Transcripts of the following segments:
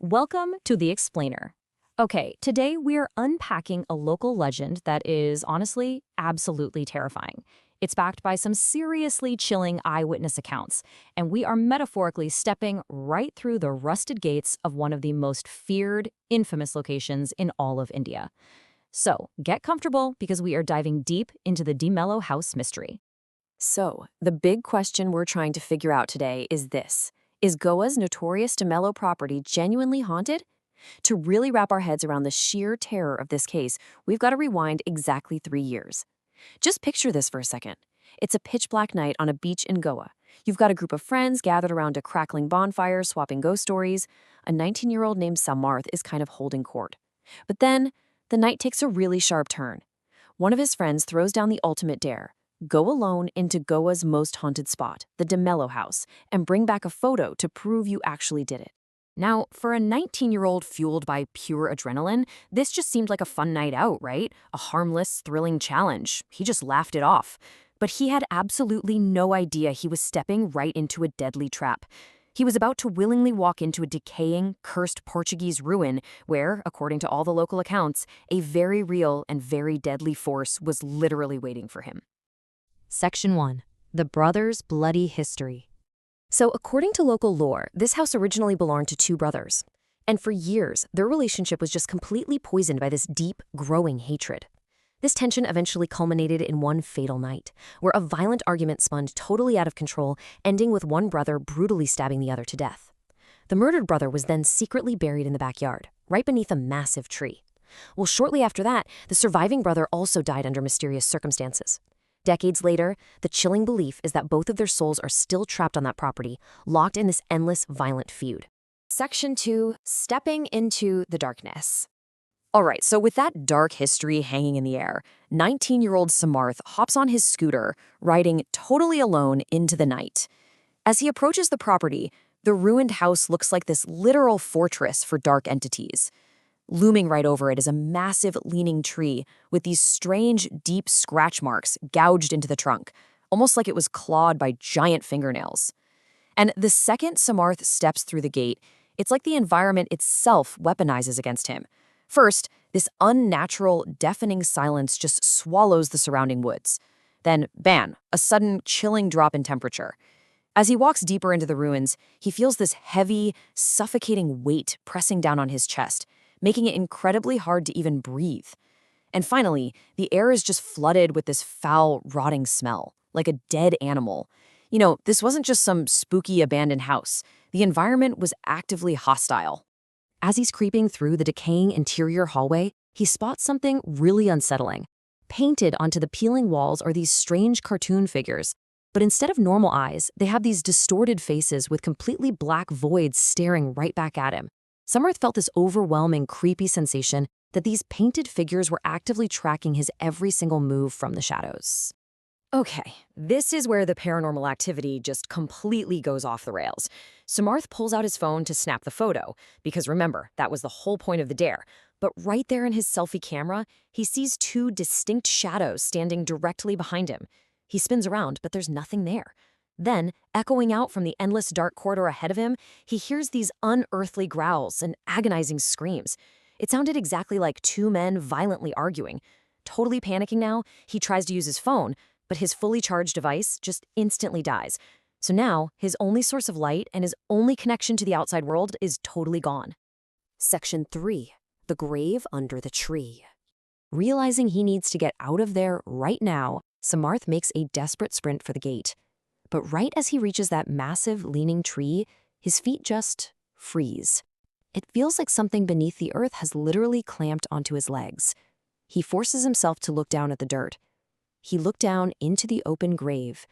Welcome to The Explainer. Okay, today we're unpacking a local legend that is honestly absolutely terrifying. It's backed by some seriously chilling eyewitness accounts, and we are metaphorically stepping right through the rusted gates of one of the most feared, infamous locations in all of India. So, get comfortable because we are diving deep into the De Mello House mystery. So, the big question we're trying to figure out today is this. Is Goa's notorious De Mello property genuinely haunted? To really wrap our heads around the sheer terror of this case, we've got to rewind exactly 3 years. Just picture this for a second. It's a pitch black night on a beach in Goa. You've got a group of friends gathered around a crackling bonfire, swapping ghost stories. A 19-year-old named Samarth is kind of holding court. But then, the night takes a really sharp turn. One of his friends throws down the ultimate dare. Go alone into Goa's most haunted spot, the De Mello house, and bring back a photo to prove you actually did it. Now, for a 19-year-old fueled by pure adrenaline, this just seemed like a fun night out, right? A harmless, thrilling challenge. He just laughed it off. But he had absolutely no idea he was stepping right into a deadly trap. He was about to willingly walk into a decaying, cursed Portuguese ruin where, according to all the local accounts, a very real and very deadly force was literally waiting for him. Section 1. The Brothers' Bloody History. So, according to local lore, this house originally belonged to two brothers. And for years, their relationship was just completely poisoned by this deep, growing hatred. This tension eventually culminated in one fatal night, where a violent argument spun totally out of control, ending with one brother brutally stabbing the other to death. The murdered brother was then secretly buried in the backyard, right beneath a massive tree. Well, shortly after that, the surviving brother also died under mysterious circumstances. Decades later, the chilling belief is that both of their souls are still trapped on that property, locked in this endless, violent feud. Section 2. Stepping into the darkness. All right, so with that dark history hanging in the air, 19-year-old Samarth hops on his scooter, riding totally alone into the night. As he approaches the property, the ruined house looks like this literal fortress for dark entities. Looming right over it is a massive leaning tree with these strange, deep scratch marks gouged into the trunk, almost like it was clawed by giant fingernails. And the second Samarth steps through the gate, it's like the environment itself weaponizes against him. First, this unnatural, deafening silence just swallows the surrounding woods. Then, bam, a sudden, chilling drop in temperature. As he walks deeper into the ruins, he feels this heavy, suffocating weight pressing down on his chest, making it incredibly hard to even breathe. And finally, the air is just flooded with this foul, rotting smell, like a dead animal. You know, this wasn't just some spooky abandoned house. The environment was actively hostile. As he's creeping through the decaying interior hallway, he spots something really unsettling. Painted onto the peeling walls are these strange cartoon figures. But instead of normal eyes, they have these distorted faces with completely black voids staring right back at him. Samarth felt this overwhelming, creepy sensation that these painted figures were actively tracking his every single move from the shadows. Okay, this is where the paranormal activity just completely goes off the rails. Samarth pulls out his phone to snap the photo, because remember, that was the whole point of the dare. But right there in his selfie camera, he sees two distinct shadows standing directly behind him. He spins around, but there's nothing there. Then, echoing out from the endless dark corridor ahead of him, he hears these unearthly growls and agonizing screams. It sounded exactly like two men violently arguing. Totally panicking now, he tries to use his phone, but his fully charged device just instantly dies. So now, his only source of light and his only connection to the outside world is totally gone. Section 3. The Grave Under the Tree. Realizing he needs to get out of there right now, Samarth makes a desperate sprint for the gate. But right as he reaches that massive, leaning tree, his feet just freeze. It feels like something beneath the earth has literally clamped onto his legs. He forces himself to look down at the dirt. He looked down into the open grave,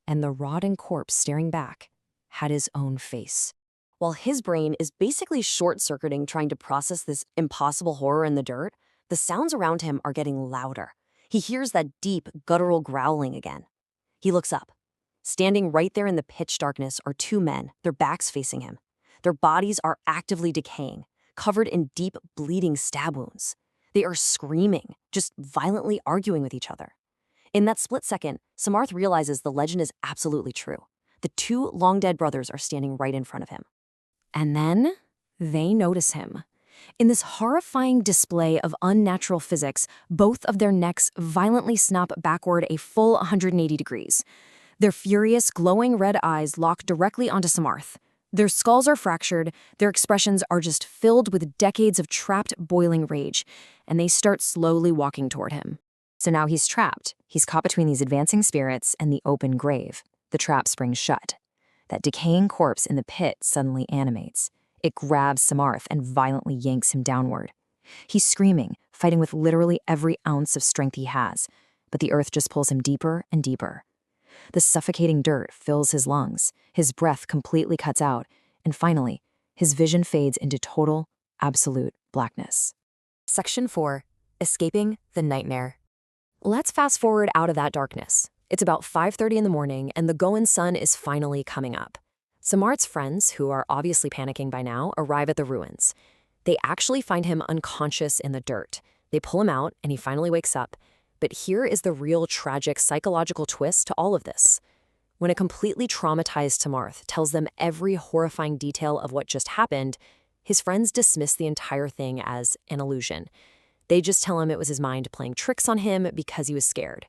and the rotting corpse staring back had his own face. While his brain is basically short-circuiting trying to process this impossible horror in the dirt, the sounds around him are getting louder. He hears that deep, guttural growling again. He looks up. Standing right there in the pitch darkness are two men, their backs facing him. Their bodies are actively decaying, covered in deep, bleeding stab wounds. They are screaming, just violently arguing with each other. In that split second, Samarth realizes the legend is absolutely true. The two long-dead brothers are standing right in front of him. And then, They notice him. In this horrifying display of unnatural physics, both of their necks violently snap backward a full 180 degrees. Their furious, glowing red eyes lock directly onto Samarth. Their skulls are fractured, their expressions are just filled with decades of trapped, boiling rage, and they start slowly walking toward him. So now he's trapped. He's caught between these advancing spirits and the open grave. The trap springs shut. That decaying corpse in the pit suddenly animates. It grabs Samarth and violently yanks him downward. He's screaming, fighting with literally every ounce of strength he has, but the earth just pulls him deeper and deeper. The suffocating dirt fills his lungs, his breath completely cuts out, and finally, his vision fades into total, absolute blackness. Section 4. Escaping the Nightmare. Let's fast forward out of that darkness. It's about 5:30 in the morning, and the Goan sun is finally coming up. Samarth's friends, who are obviously panicking by now, arrive at the ruins. They actually find him unconscious in the dirt. They pull him out, and he finally wakes up. But here is the real tragic psychological twist to all of this. When a completely traumatized Samarth tells them every horrifying detail of what just happened, his friends dismiss the entire thing as an illusion. They just tell him it was his mind playing tricks on him because he was scared.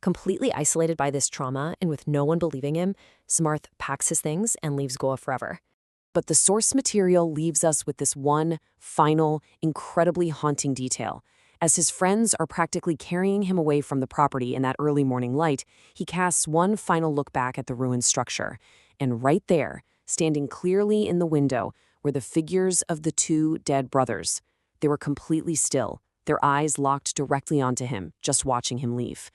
Completely isolated by this trauma and with no one believing him, Samarth packs his things and leaves Goa forever. But the source material leaves us with this one final, incredibly haunting detail. As his friends are practically carrying him away from the property in that early morning light, he casts one final look back at the ruined structure. And right there, standing clearly in the window, were the figures of the two dead brothers. They were completely still, their eyes locked directly onto him, just watching him leave.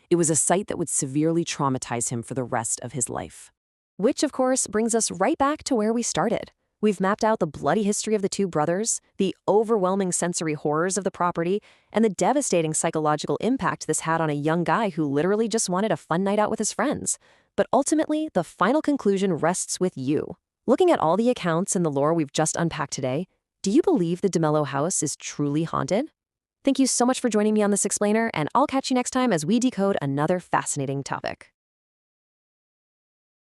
It was a sight that would severely traumatize him for the rest of his life. Which, of course, brings us right back to where we started. We've mapped out the bloody history of the two brothers, the overwhelming sensory horrors of the property, and the devastating psychological impact this had on a young guy who literally just wanted a fun night out with his friends. But ultimately, the final conclusion rests with you. Looking at all the accounts and the lore we've just unpacked today, do you believe the DeMello house is truly haunted? Thank you so much for joining me on this explainer, and I'll catch you next time as we decode another fascinating topic.